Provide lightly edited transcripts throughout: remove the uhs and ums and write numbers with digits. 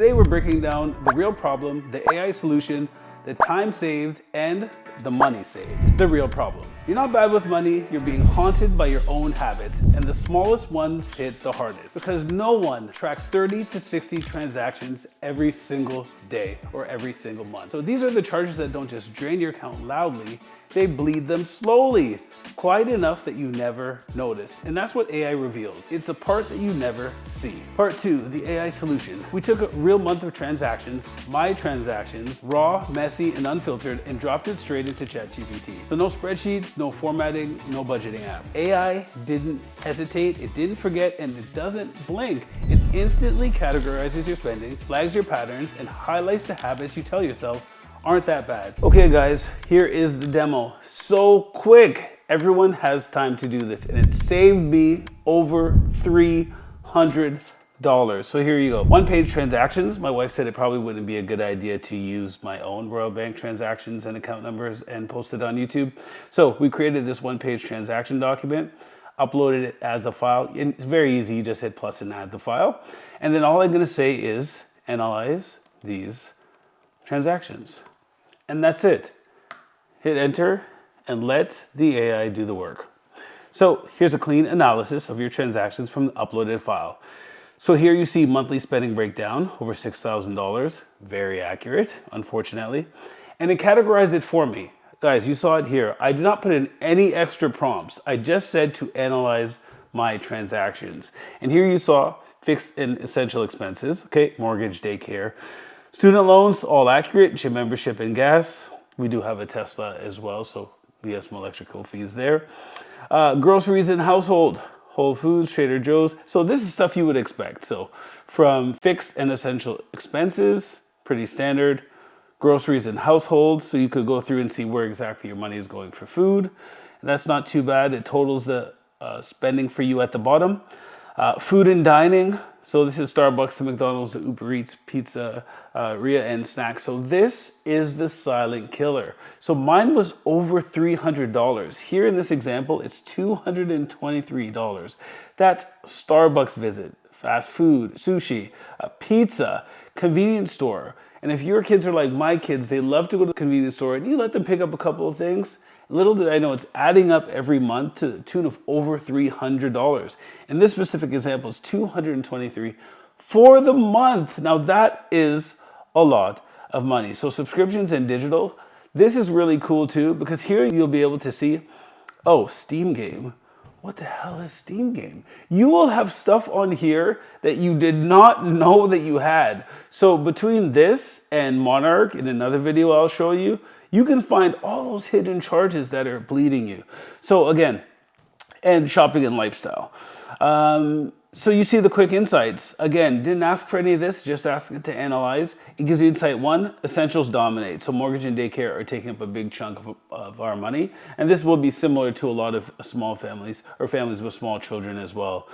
today we're breaking down the real problem, the AI solution, the time saved, and the money saved. The real problem. You're not bad with money, you're being haunted by your own habits, and the smallest ones hit the hardest because no one tracks 30 to 60 transactions every single day or every single month. So these are the charges that don't just drain your account loudly, they bleed them slowly, quiet enough that you never notice. And that's what AI reveals. It's the part that you never see. Part 2, the AI solution. We took a real month of transactions, my transactions, raw, messy, and unfiltered, and dropped it straight into ChatGPT. So no spreadsheets, no formatting, no budgeting app. AI didn't hesitate, it didn't forget, and it doesn't blink. It instantly categorizes your spending, flags your patterns, and highlights the habits you tell yourself aren't that bad. Okay guys, here is the demo. So quick, everyone has time to do this, and it saved me over $300. So here you go. One-page transactions. My wife said it probably wouldn't be a good idea to use my own Royal Bank transactions and account numbers and post it on YouTube. So we created this one-page transaction document, uploaded it as a file. And it's very easy. You just hit plus and add the file. And then all I'm going to say is analyze these transactions. And that's it. Hit enter and let the AI do the work. So here's a clean analysis of your transactions from the uploaded file. So here you see monthly spending breakdown, over $6,000, very accurate, unfortunately. And it categorized it for me. Guys, you saw it here. I did not put in any extra prompts. I just said to analyze my transactions. And here you saw fixed and essential expenses, okay, mortgage, daycare, student loans, all accurate, gym membership and gas. We do have a Tesla as well, so we have some electrical fees there. Groceries and household. Whole Foods, Trader Joe's. So this is stuff you would expect. So from fixed and essential expenses, pretty standard. Groceries and household. So you could go through and see where exactly your money is going for food. And that's not too bad. It totals the spending for you at the bottom. Food and dining. So this is Starbucks, the McDonald's, the Uber Eats, Pizza, Ria, and snacks. So this is the silent killer. So mine was over $300. Here in this example, it's $223. That's Starbucks visit, fast food, sushi, a pizza, convenience store. And if your kids are like my kids, they love to go to the convenience store and you let them pick up a couple of things. Little did I know it's adding up every month to the tune of over $300. In this specific example, it's $223 for the month. Now that is a lot of money. So subscriptions and digital, this is really cool too, because here you'll be able to see, oh, Steam game. What the hell is Steam game? You will have stuff on here that you did not know that you had. So between this and Monarch, in another video I'll show you, you can find all those hidden charges that are bleeding you. So again, and shopping and lifestyle. So you see the quick insights. Again, didn't ask for any of this, just ask it to analyze. It gives you insight 1, essentials dominate. So mortgage and daycare are taking up a big chunk of our money. And this will be similar to a lot of small families or families with small children as well.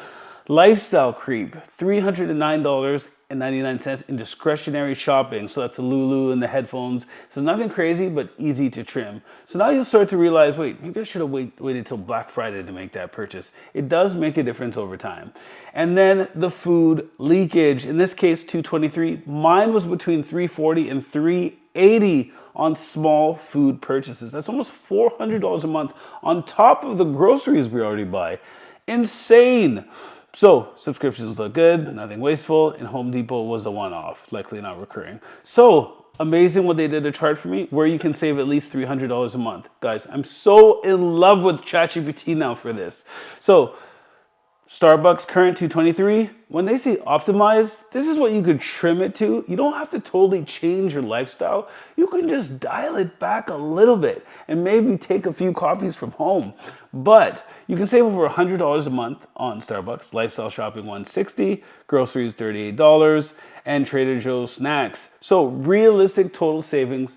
Lifestyle creep, $309.99 in discretionary shopping. So that's the Lulu and the headphones. So nothing crazy, but easy to trim. So now you'll start to realize, wait, maybe I should have waited till Black Friday to make that purchase. It does make a difference over time. And then the food leakage. In this case, $223. Mine was between $340 and $380 on small food purchases. That's almost $400 a month on top of the groceries we already buy. Insane. So subscriptions look good, nothing wasteful, and Home Depot was a one-off, likely not recurring. So amazing what they did a chart for me where you can save at least $300 a month. Guys, I'm so in love with ChatGPT now for this. So Starbucks current $223. When they say optimize, this is what you could trim it to. You don't have to totally change your lifestyle. You can just dial it back a little bit and maybe take a few coffees from home. But you can save over $100 a month on Starbucks, lifestyle shopping $160, groceries $38, and Trader Joe's snacks. So realistic total savings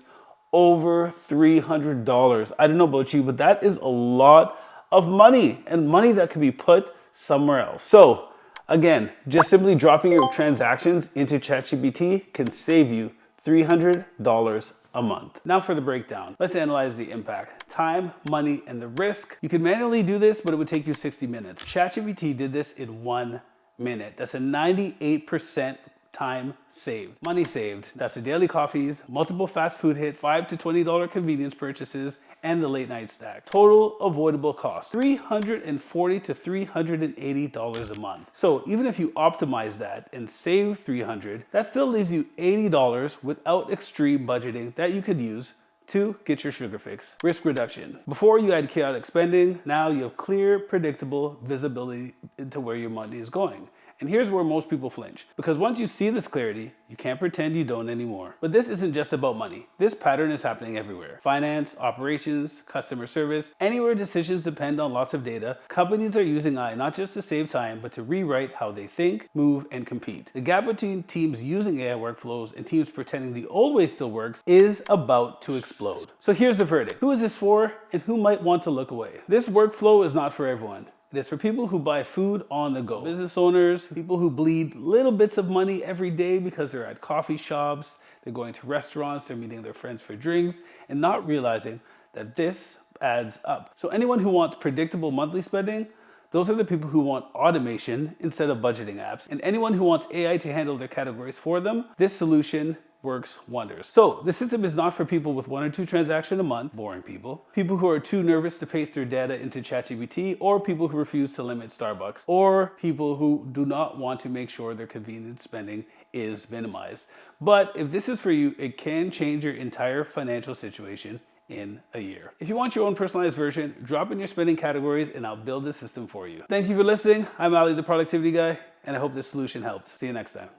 over $300. I don't know about you, but that is a lot of money, and money that could be put somewhere else. So again, just simply dropping your transactions into ChatGPT can save you $300 a month. Now for the breakdown. Let's analyze the impact. Time, money, and the risk. You can manually do this, but it would take you 60 minutes. ChatGPT did this in 1 minute. That's a 98% time saved. Money saved. That's the daily coffees, multiple fast food hits, $5 to $20 convenience purchases, and the late night snack. Total avoidable cost, $340 to $380 a month. So even if you optimize that and save $300, that still leaves you $80 without extreme budgeting that you could use to get your sugar fix. Risk reduction. Before you had chaotic spending, now you have clear, predictable visibility into where your money is going. And here's where most people flinch. Because once you see this clarity, you can't pretend you don't anymore. But this isn't just about money. This pattern is happening everywhere. Finance, operations, customer service, anywhere decisions depend on lots of data, companies are using AI not just to save time, but to rewrite how they think, move, and compete. The gap between teams using AI workflows and teams pretending the old way still works is about to explode. So here's the verdict. Who is this for, and who might want to look away? This workflow is not for everyone. It is for people who buy food on the go. Business owners, people who bleed little bits of money every day because they're at coffee shops, they're going to restaurants, they're meeting their friends for drinks, and not realizing that this adds up. So anyone who wants predictable monthly spending, those are the people who want automation instead of budgeting apps. And anyone who wants AI to handle their categories for them, this solution works wonders. So the system is not for people with 1 or 2 transactions a month, boring people who are too nervous to paste their data into ChatGPT, or people who refuse to limit Starbucks, or people who do not want to make sure their convenience spending is minimized. But if this is for you, it can change your entire financial situation in a year. If you want your own personalized version, drop in your spending categories and I'll build the system for you. Thank you for listening. I'm Ali, the productivity guy, and I hope this solution helped. See you next time.